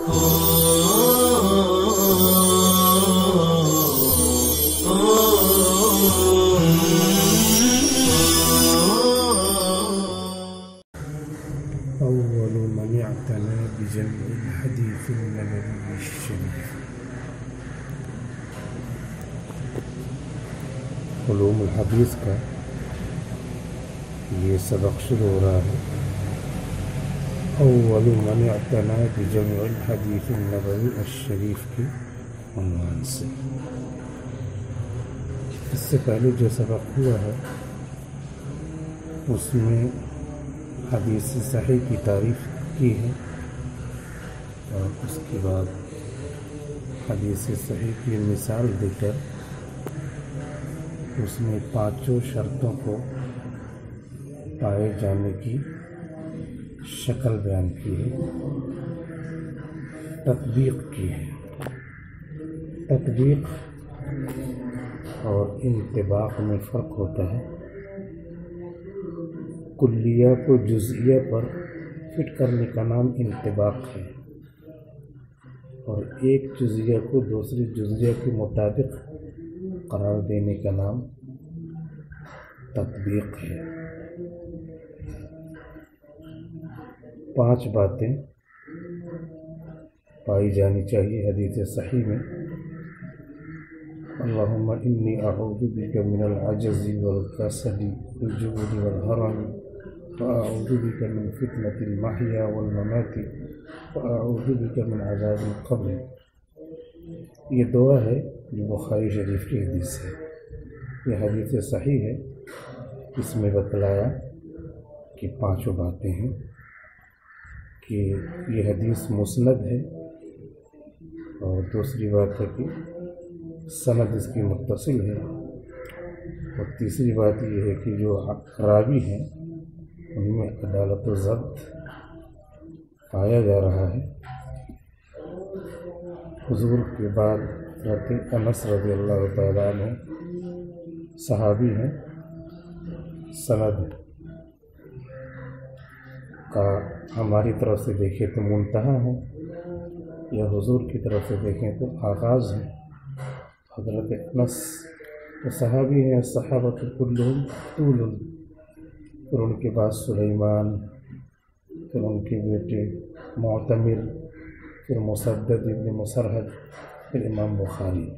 أول من اعتنى بجمع الحديث النبوي الشريف. علوم الحدیث کا یہ سبق شروع ہو رہا ہے اول من اعتنى بجمع الحدیث النبوی الشریف کے عنوان سے۔ اس سے پہلے جو سبق ہوا ہے اس میں حدیث صحیح کی تعریف کی ہے، اور اس کے بعد حدیث صحیح کی مثال دے کر اس میں 5 شرطوں کو پائے جانے کی شکل بیان کی ہے، تطبیق کی ہے۔ تطبیق اور انطباق میں فرق ہوتا ہے۔ کلیہ کو جزئیہ پر فٹ کرنے کا نام انطباق ہے، اور ایک جزئیہ کو دوسری جزئیہ کے مطابق قرار دینے کا نام تطبیق ہے۔ 5 باتیں پائی جانی چاہیے حدیث صحیح میں۔ اللہم انی اعوذ بک من العجز والکسل والجبن والہرم واعوذ بک من فتنة المحیا والممات واعوذ بک من عذاب القبر۔ یہ دعا ہے جو بخاری شریف کی حدیث ہے، یہ حدیث صحیح ہے۔ اس میں بتلایا کہ 5 باتیں ہیں، کہ یہ حدیث مسند ہے، اور دوسری بات ہے کہ سند اس کی متصل ہے، اور تیسری بات یہ ہے کہ جو راوی ہیں ان میں عدالت و ضبط پایا جا رہا ہے۔ حضور کے بعد حضرت انس رضی اللہ تعالیٰ عنہ صحابی ہیں، سند کا ہماری طرف سے دیکھیں تو منتہا ہے، یا حضور کی طرف سے دیکھیں تو آغاز ہے۔ حضرت انس صحابی ہیں، صحابۃ کلہم طول، پھر ان کے بعد سلیمان، پھر ان کے بیٹے معتمر، پھر مسدد ابن مسرحد، پھر امام بخاری،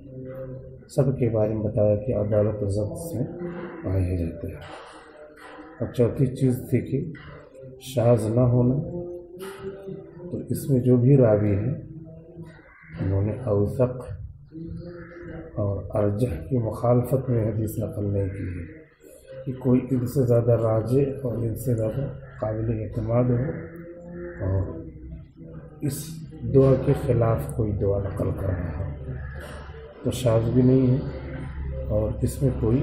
سب کے بارے میں بتایا کہ عدالت و ضبط سے پایا جاتا ہے۔ اور چوتھی چیز تھی کہ شاذ نہ ہونا، تو اس میں جو بھی راوی ہیں انہوں نے اوثق اور ارجح کی مخالفت میں حدیث نقل نہیں کی ہے، کہ کوئی ان سے زیادہ راجح اور ان سے زیادہ قابل اعتماد ہو اور اس دعا کے خلاف کوئی دعا نقل کر رہا ہو، تو شاذ بھی نہیں ہے اور اس میں کوئی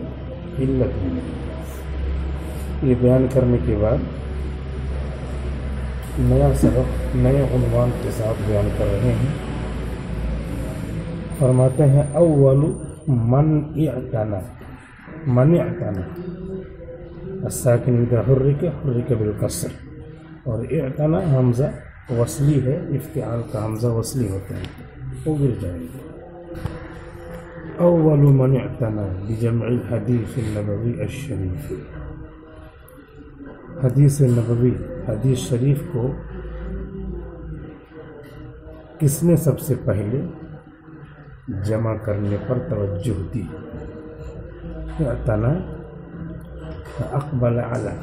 علت بھی نہیں ہے۔ یہ بیان کرنے کے بعد نیا سبق نئے عنوان کے ساتھ بیان کر رہے ہیں۔ فرماتے ہیں اول من اعتنى، من اعتنى الساکن اذا حرک بالکسر، اور اعتنى حمزہ وصلی ہے، افتعال کا حمزہ وصلی ہوتا ہے، وہ گر جائے گا۔ اول من اعتنى بجمع الحدیث النبوی الشریف، حدیث نبوی، حدیث شریف کو کس نے سب سے پہلے جمع کرنے پر توجہ دی؟ اعتنى اقبل علی،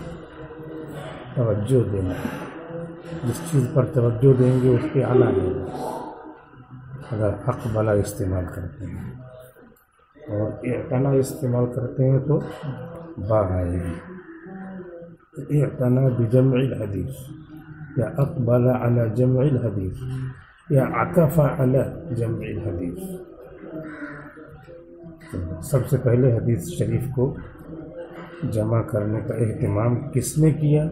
توجہ دینا، جس چیز پر توجہ دیں گے اس کے اعلیٰ ہوگا اگر اقبل استعمال کرتے ہیں، اور اعتنى استعمال کرتے ہیں تو با آئے گی۔ اعتنى بجمع الحدیث، یا اقبل علی جمع الحدیث، یا عکف علی جمع الحدیث۔ سب سے پہلے حدیث شریف کو جمع کرنے کا اہتمام کس نے کیا،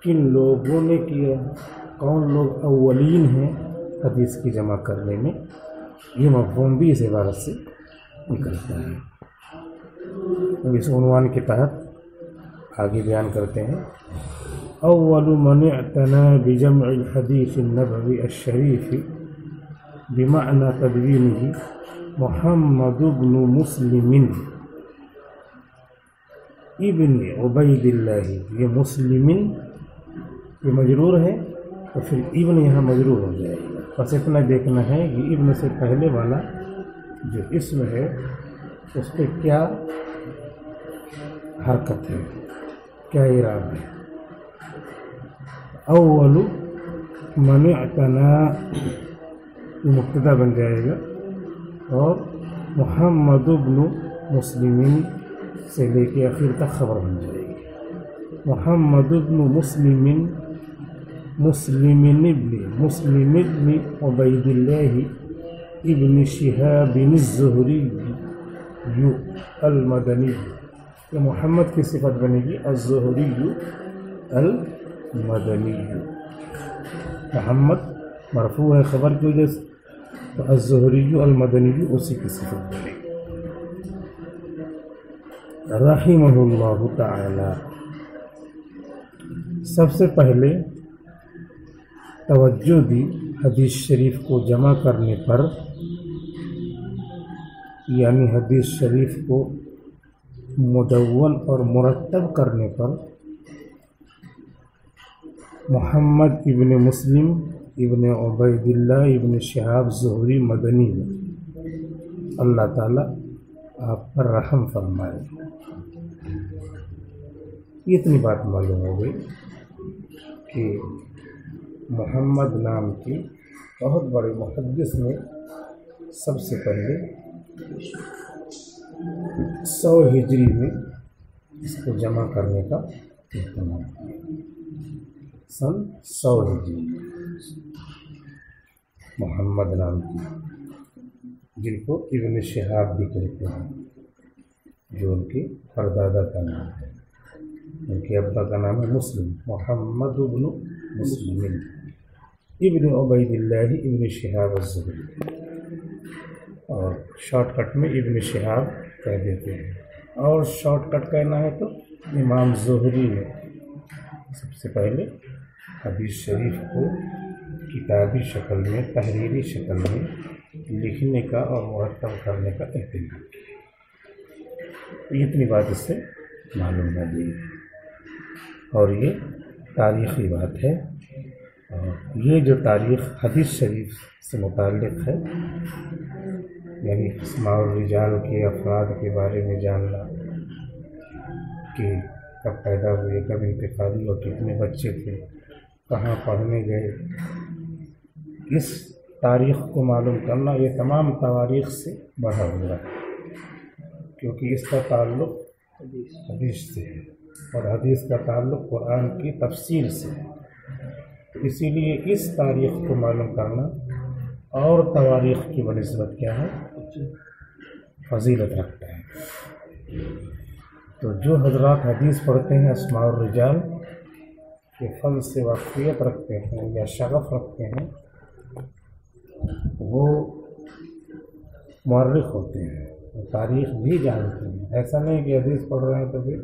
کن لوگوں نے کیا، کون لوگ اولین ہیں حدیث کی جمع کرنے میں، یہ مفہوم بھی اس عبارت سے نکلتا ہے۔ اب اس عنوان کے تحت آگے بیان کرتے ہیں أول من اعتنى بجمع الحديث النبوي الشريف بمعنى تدوينه محمد بن مسلم ابن عبید اللہ. یہ مسلم یہ مجرور ہے تو پھر ابن یہاں مجرور ہو جائے گا. بس اتنا دیکھنا ہے کہ ابن سے پہلے والا جو اسم ہے اس پہ کیا حرکت ہے، کیا اعراب ہے. اول من اعتنا یہ مبتدا بن جائے گا اور محمد بن مسلم سے لے کے آخر تک خبر بن جائے گی. محمد بن مسلم ابن عبید اللہ ابن شہاب الزہری المدنی. یہ محمد کی صفت بنے گی الزہری المدنی. محمد مرفوع ہے خبر کی وجہ سے تو الزہری المدنی اسی کی صفت بنے گی. رحمہ اللہ تعالی. سب سے پہلے توجہ دی حدیث شریف کو جمع کرنے پر، یعنی حدیث شریف کو مدون اور مرتب کرنے پر. محمد ابن مسلم ابن عبید اللہ ابن شہاب زہری مدنی میں اللہ تعالیٰ آپ پر رحم فرمائے. اتنی بات معلوم ہو گئی کہ محمد نام کی بہت بڑے محدث نے سب سے پہلے 100 ہجری میں اس کو جمع کرنے کا اہتمام کیا. سن 100 ہجری محمد نام کی، جن کو ابن شہاب بھی کہتے ہیں، جو ان کے پردادا کا نام ہے. ان کے ابا کا نام ہے مسلم، محمد بن مسلم ابن عبید اللہ ابن شہاب الزہری، اور شارٹ کٹ میں ابن شہاب کہہ دیتے ہیں. اور شارٹ کٹ کہنا ہے تو امام زہری نے سب سے پہلے حدیث شریف کو کتابی شکل میں، تحریری شکل میں لکھنے کا اور مرتب کرنے کا اہتمام کیا. اتنی بات اس سے معلوم ہے جی. اور یہ تاریخی بات ہے، اور یہ جو تاریخ حدیث شریف سے متعلق ہے، یعنی اسماء الرجال کے افراد کے بارے میں جاننا کہ کب پیدا ہوئے، کب انتقالی اور کتنے بچے تھے، کہاں پڑھنے گئے، اس تاریخ کو معلوم کرنا یہ تمام تواریخ سے بڑھا ہوا ہے، کیونکہ اس کا تعلق حدیث سے ہے اور حدیث کا تعلق قرآن کی تفسیر سے ہے. اسی لیے اس تاریخ کو معلوم کرنا اور تواریخ کی بنسبت کیا ہے، فضیلت رکھتا ہے. تو جو حضرات حدیث پڑھتے ہیں اسماء الرجال کے فن سے واقفیت رکھتے ہیں یا شغف رکھتے ہیں، وہ مورخ ہوتے ہیں، تاریخ بھی جانتے ہیں. ایسا نہیں کہ حدیث پڑھ رہے ہیں تو پھر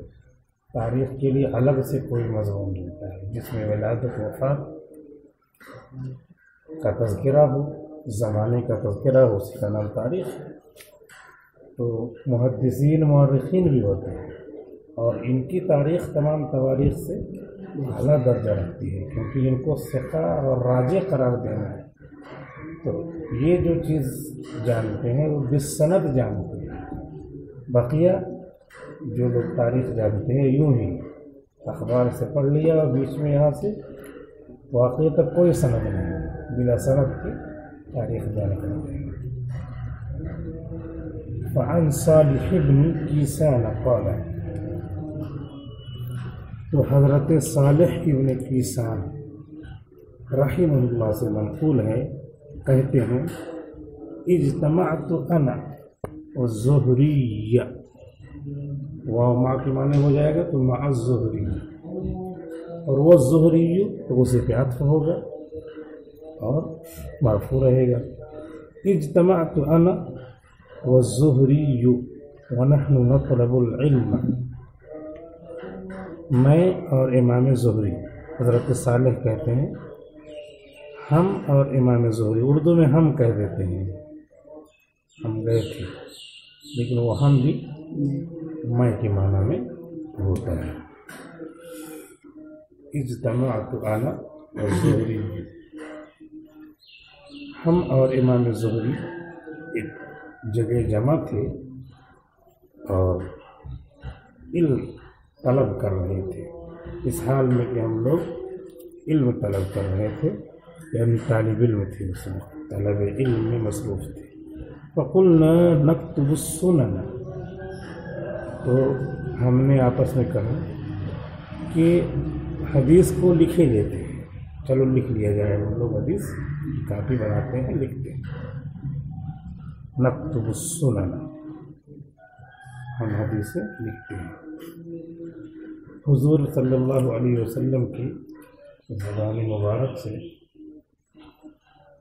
تاریخ کے لیے الگ سے کوئی مضمون ملتا ہے جس میں ولادت وفات کا تذکرہ ہو، زمانے کا تذکرہ ہو، اسی کا نام تاریخ. تو محدثین مورخین بھی ہوتے ہیں اور ان کی تاریخ تمام تواریخ سے اعلیٰ درجہ رکھتی ہے، کیونکہ ان کو ثقہ اور راجع قرار دینا ہے. تو یہ جو چیز جانتے ہیں وہ بالسند جانتے ہیں. بقیہ جو لوگ تاریخ جانتے ہیں یوں ہی اخبار سے پڑھ لیا اور بیچ میں یہاں سے واقعی تک کوئی سند نہیں ہے، بلا سند کی تاریخ جانتے ہیں. فعن صالح بن کیسان قال، تو حضرت صالح ابن کیسان رحمہ اللہ سے منقول ہے، کہتے ہیں اجتمعت انا والزہری، واو ماں کے معنی ہو جائے گا تو مع الزہری، اور وہ زہری تو اسے پہ عطف ہوگا اور مرفوع رہے گا. اجتمعت انا والزہری ونحن نطلب العلم، میں اور امام زہری حضرت صالح کہتے ہیں ہم اور امام زہری، اردو میں ہم کہہ دیتے ہیں، ہم گئے تھے، لیکن وہ ہم بھی میں کے معنی میں ہوتا ہے۔ اجتمعت انا والزہری، ہم اور امام زہری ایک جگہ جمع تھے اور علم طلب کر رہے تھے، اس حال میں کہ ہم لوگ علم طلب کر رہے تھے، یعنی طالب علم تھے، اس میں طلب علم میں مصروف تھے۔ فقلنا نکتب السنن، تو ہم نے آپس میں کہا کہ حدیث کو لکھے لیتے ہیں، چلو لکھ لیا جائے، ہم لوگ حدیث کاپی بناتے ہیں، لکھتے ہیں، نکتب السنن، ہم حدیثیں لکھتے ہیں۔ حضور صلی اللہ علیہ وسلم کی زبان مبارک سے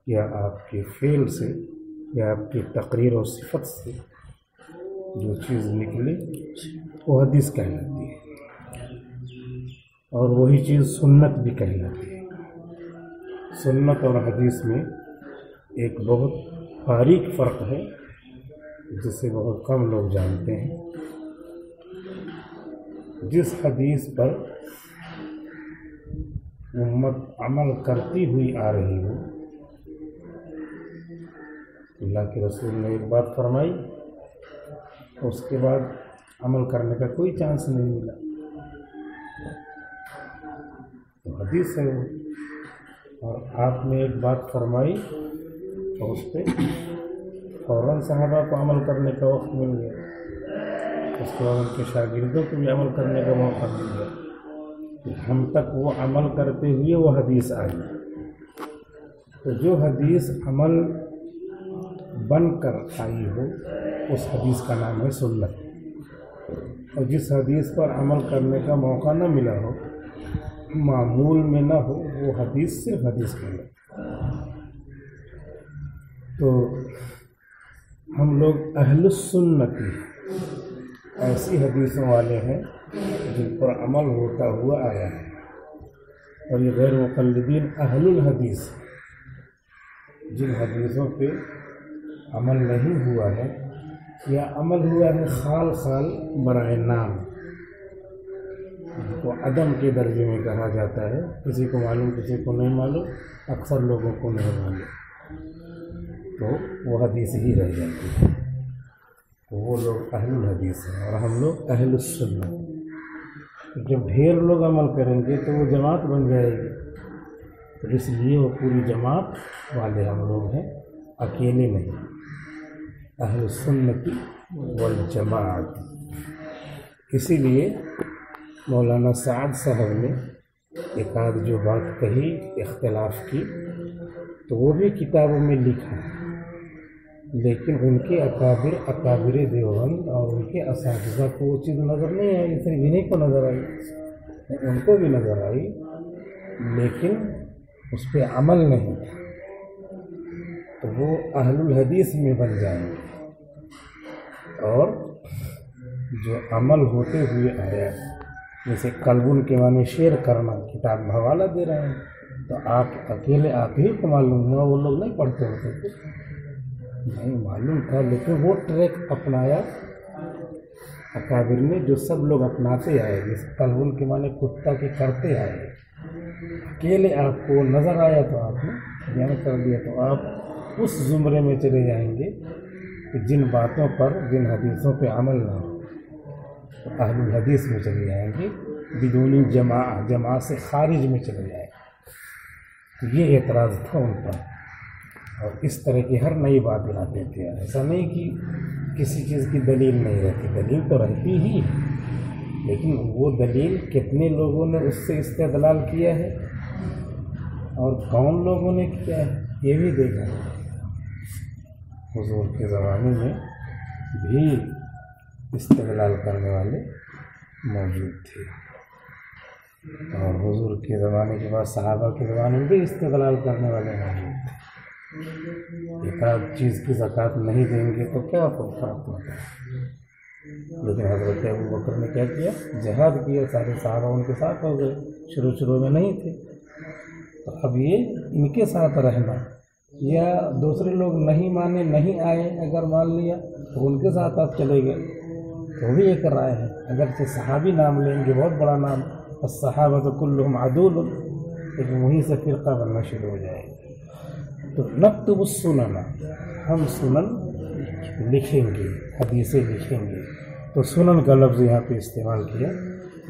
یا آپ کے فعل سے یا آپ کی تقریر و صفت سے جو چیز نکلے وہ حدیث کہلاتی ہے، اور وہی چیز سنت بھی کہلاتی ہے۔ سنت اور حدیث میں ایک بہت باریک فرق ہے جسے بہت کم لوگ جانتے ہیں۔ جس حدیث پر امت عمل کرتی ہوئی آ رہی ہو، اللہ کے رسول نے ایک بات فرمائی، اس کے بعد عمل کرنے کا کوئی چانس نہیں ملا، تو حدیث ہے وہ۔ اور آپ نے ایک بات فرمائی تو اس پہ فوراً صحابہ کو عمل کرنے کا وقت مل گیا، اس کے بعد ان کے شاگردوں کو بھی عمل کرنے کا موقع مل گیا، ہم تک وہ عمل کرتے ہوئے وہ حدیث آئی۔ تو جو حدیث عمل بن کر آئی ہو اس حدیث کا نام ہے سنت، اور جس حدیث پر عمل کرنے کا موقع نہ ملا ہو، معمول میں نہ ہو، وہ حدیث صرف حدیث کہلاتی۔ تو ہم لوگ اہل السنت ایسی حدیثوں والے ہیں جن پر عمل ہوتا ہوا آیا ہے، اور یہ غیر مقلدین اہل الحدیث، جن حدیثوں پہ عمل نہیں ہوا ہے یا عمل ہوا ہے خال خال برائے نام، کو عدم کے درجے میں کہا جاتا ہے، کسی کو معلوم کسی کو نہیں معلوم، اکثر لوگوں کو نہیں معلوم، تو وہ حدیث ہی رہ جاتی ہے۔ تو وہ لوگ اہل الحدیث ہیں اور ہم لوگ اہل السنت۔ جب ڈھیر لوگ عمل کریں گے تو وہ جماعت بن جائے گی، تو اس لیے وہ پوری جماعت والے ہم لوگ ہیں، اکیلے نہیں، اہل السنت والجماعت۔ اسی لیے مولانا سعد صاحب نے ایک آدھ جو بات کہی اختلاف کی تو وہ بھی کتابوں میں لکھا، لیکن ان کے اکابر دیوبند اور ان کے اساتذہ کو وہ چیز نظر نہیں آئی، صرف انہیں کو نظر آئی، ان کو بھی نظر آئی لیکن اس پہ عمل نہیں، تو وہ اہل الحدیث میں بن جائیں گے۔ اور جو عمل ہوتے ہوئے آیا، جیسے قلبن کے معنی شیئر کرنا، کتاب میں حوالہ دے رہے ہیں، تو آپ اکیلے آپ ہی کو معلوم ہوا، وہ لوگ نہیں پڑھتے ہوتے تھے، نہیں معلوم تھا، لیکن وہ ٹریک اپنایا اکابر نے جو سب لوگ اپناتے آئے، جیسے قلبن کے معنی کتا کے کرتے آئے، اکیلے آپ کو نظر آیا تو آپ نے بیان کر دیا، تو آپ اس زمرے میں چلے جائیں گے کہ جن باتوں پر، جن حدیثوں پہ عمل نہ ہو، تو اہل الحدیث میں چلے جائیں گے، بدون جماعت سے خارج میں چلے جائیں گے۔ یہ اعتراض تھا ان پر، اور اس طرح کی ہر نئی بات لاتے تھے، ایسا نہیں کہ کسی چیز کی دلیل نہیں رہتی، دلیل تو رہتی ہی، لیکن وہ دلیل کتنے لوگوں نے اس سے استدلال کیا ہے اور کون لوگوں نے کیا ہے یہ بھی دیکھا۔ حضور کے زمانے میں بھی استدلال کرنے والے موجود تھے، اور حضور کے زمانے کے بعد صحابہ کے زمانے میں بھی استدلال کرنے والے موجود تھے۔ ایک آدھ چیز کی زکوٰۃ نہیں دیں گے تو کیا فرق ہوتا ہے، لیکن حضرت ابوبکر نے کیا کیا، جہاد کیا، سارے صحابہ ان کے ساتھ ہو گئے۔ شروع میں نہیں تھے، تو اب یہ ان کے ساتھ رہنا، یا دوسرے لوگ نہیں مانے، نہیں آئے، اگر مان لیا تو ان کے ساتھ آپ چلے گئے، تو بھی ایک رائے ہے۔ اگرچہ صحابی نام لیں گے، بہت بڑا نام، الصحابۃ کلہم عدول، لیکن وہیں سے فرقہ بننا شروع ہو جائے گا۔ تو نکتب السنن، ہم سنن لکھیں گے، حدیثیں لکھیں گے۔ تو سنن کا لفظ یہاں پہ استعمال کیا،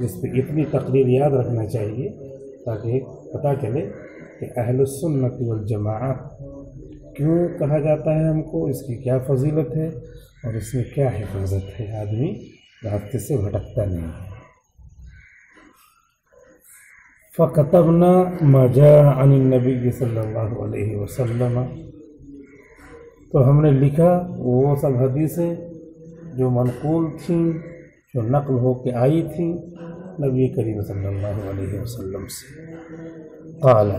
جس پہ اتنی تقریر یاد رکھنا چاہیے تاکہ پتہ چلے کہ اہل السنت والجماعت کیوں کہا جاتا ہے ہم کو، اس کی کیا فضیلت ہے اور اس میں کیا حفاظت ہے، آدمی راستے سے بھٹکتا نہیں ہے۔ فَكَتَبْنَا مَا جَاءَ عَنِ النَّبِيِّ صلی اللہ علیہ وسلم، تو ہم نے لکھا وہ سب حدیثیں جو منقول تھیں، جو نقل ہو کے آئی تھیں نبی کریم صلی اللہ علیہ وسلم سے۔ قال،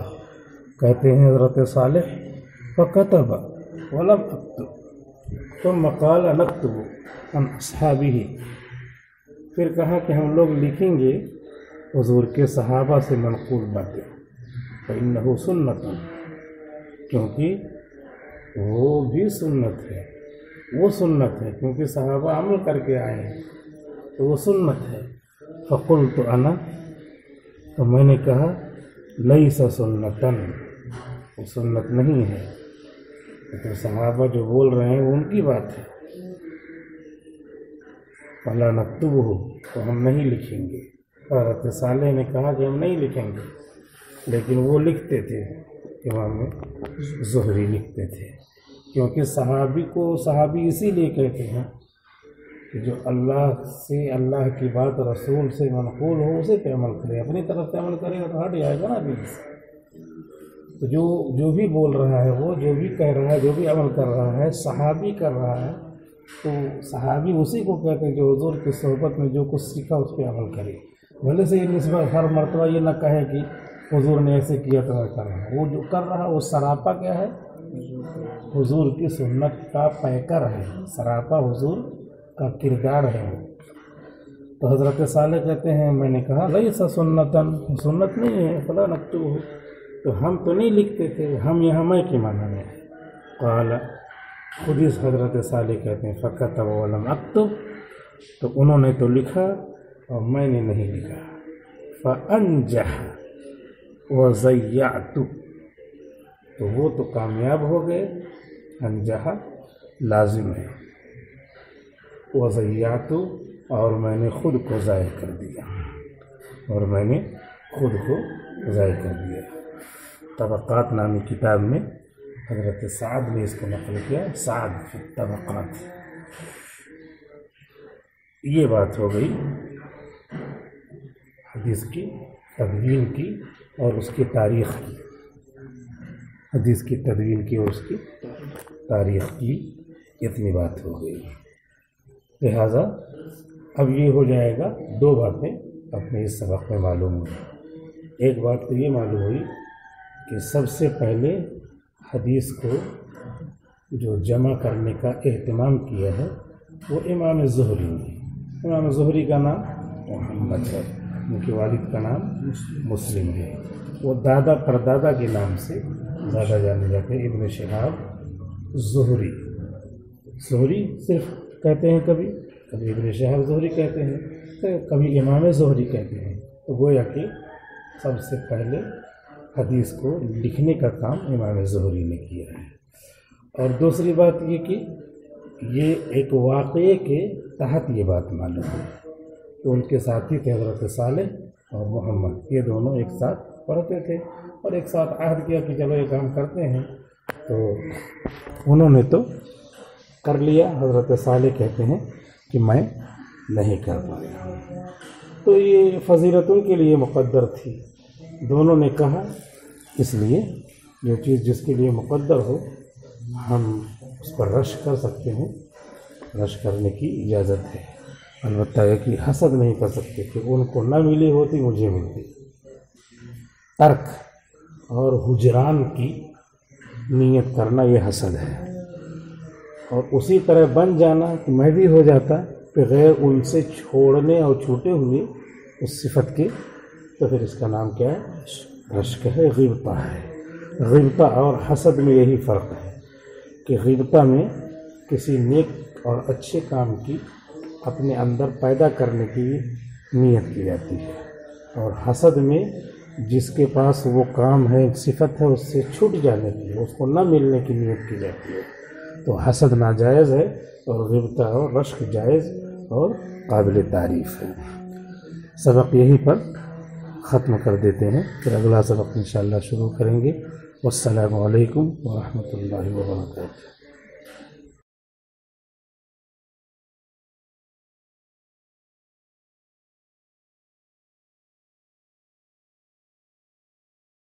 کہتے ہیں حضرت صالح، فَكَتَبَ وَلَمْ أَكْتُبْ ثُمَّ قَالَ نَكْتُبُ عَنْ أَصْحَابِهِ، پھر کہا کہ ہم لوگ لکھیں گے حضور کے صحابہ سے منقول باتیں، فَإِنَّهُ سُنَّةٌ، کیونکہ وہ بھی سنت ہے، وہ سنت ہے، کیونکہ صحابہ عمل کر کے آئے ہیں تو وہ سنت ہے۔ فقلت انا، تو میں نے کہا لیس سنتن، وہ سنت نہیں ہے، تو صحابہ جو بول رہے ہیں وہ ان کی بات ہے۔ فلا نکتبہ، تو ہم نہیں لکھیں گے۔ حضرت صالح نے کہا کہ ہم نہیں لکھیں گے، لیکن وہ لکھتے تھے، امام زہری لکھتے تھے، کیونکہ صحابی کو صحابی اسی لیے کہتے ہیں کہ جو اللہ سے، اللہ کی بات رسول سے منقول ہو اسے پہ عمل کرے، اپنی طرف سے عمل کرے گا تو ہٹ جائے گا نا دین سے۔ تو جو بھی بول رہا ہے، وہ جو بھی کہہ رہا ہے، جو بھی عمل کر رہا ہے، صحابی کر رہا ہے، تو صحابی اسی کو کہتے ہیں جو حضور کی صحبت میں جو کچھ سیکھا اس پہ عمل کرے۔ بھلے سے یہ نسبت ہر مرتبہ یہ نہ کہے کہ حضور نے ایسے کیا تو میں کر رہا ہوں، وہ جو کر رہا وہ سراپا کیا ہے، حضور کی سنت کا پیکر ہے، سراپا حضور کا کردار ہے وہ۔ تو حضرت صالح کہتے ہیں میں نے کہا لیس سنتن، سنت نہیں ہے، فلا نکتبہ، تو ہم تو نہیں لکھتے تھے، ہم یہاں میں کے معنی میں ہے۔ قال، خود اس حضرت صالح کہتے ہیں فکتب ولم اکتب، تو انہوں نے تو لکھا اور میں نے نہیں لکھا۔ فانجح وضیعت، تو وہ تو کامیاب ہو گئے، انجح لازم ہے، وضیعت، اور میں نے خود کو ضائع کر دیا، اور میں نے خود کو ضائع کر دیا۔ طبقات نامی کتاب میں حضرت سعد نے اس کو نقل کیا، سعد فی الطبقات۔ یہ بات ہو گئی حدیث کی تدوین کی اور اس کی تاریخ کی، حدیث کی تدوین کی اور اس کی تاریخ کی، اتنی بات ہو گئی۔ لہٰذا اب یہ ہو جائے گا، دو باتیں اپنے اس سبق میں معلوم ہوئی۔ ایک بات تو یہ معلوم ہوئی کہ سب سے پہلے حدیث کو جو جمع کرنے کا اہتمام کیا ہے وہ امام زہری نے۔ امام زہری کا نام محمد ہے، ان کے والد کا نام مسلم ہے، وہ دادا پردادا کے نام سے زیادہ جانے جاتے ہیں، ابن شہاب زہری۔ زہری صرف کہتے ہیں، کبھی ابن شہاب زہری کہتے ہیں، کبھی امام زہری کہتے ہیں۔ تو گویا کہ سب سے پہلے حدیث کو لکھنے کا کام امام زہری نے کیا ہے۔ اور دوسری بات یہ کہ یہ ایک واقعے کے تحت یہ بات معلوم ہے، تو ان کے ساتھی تھے حضرت صالح اور محمد، یہ دونوں ایک ساتھ پڑھتے تھے اور ایک ساتھ عہد کیا کہ چلو یہ کام کرتے ہیں، تو انہوں نے تو کر لیا۔ حضرت صالح کہتے ہیں کہ میں نہیں کر پایا، تو یہ فضیلت ان کے لیے مقدر تھی، دونوں نے کہا، اس لیے جو چیز جس کے لیے مقدر ہو ہم اس پر رش کر سکتے ہیں، رش کرنے کی اجازت ہے، البتہ یہ کہ حسد نہیں کر سکتے کہ ان کو نہ ملی ہوتی مجھے ملتی۔ ترک اور ہجران کی نیت کرنا یہ حسد ہے، اور اسی طرح بن جانا کہ میں بھی ہو جاتا بغیر ان سے چھوڑنے اور چھوٹے ہوئے اس صفت کے تو پھر اس کا نام کیا ہے؟ رشک ہے، غیبتہ ہے۔ غیبتہ اور حسد میں یہی فرق ہے کہ غیبتہ میں کسی نیک اور اچھے کام کی اپنے اندر پیدا کرنے کی نیت کی جاتی ہے، اور حسد میں جس کے پاس وہ کام ہے، ایک صفت ہے، اس سے چھوٹ جانے کی، اس کو نہ ملنے کی نیت کی جاتی ہے۔ تو حسد ناجائز ہے اور غیبتہ اور رشک جائز اور قابل تعریف ہے۔ سبق یہیں پر ختم کر دیتے ہیں، پھر اگلا سبق انشاءاللہ شروع کریں گے۔ والسلام علیکم ورحمۃ اللہ وبرکاتہ۔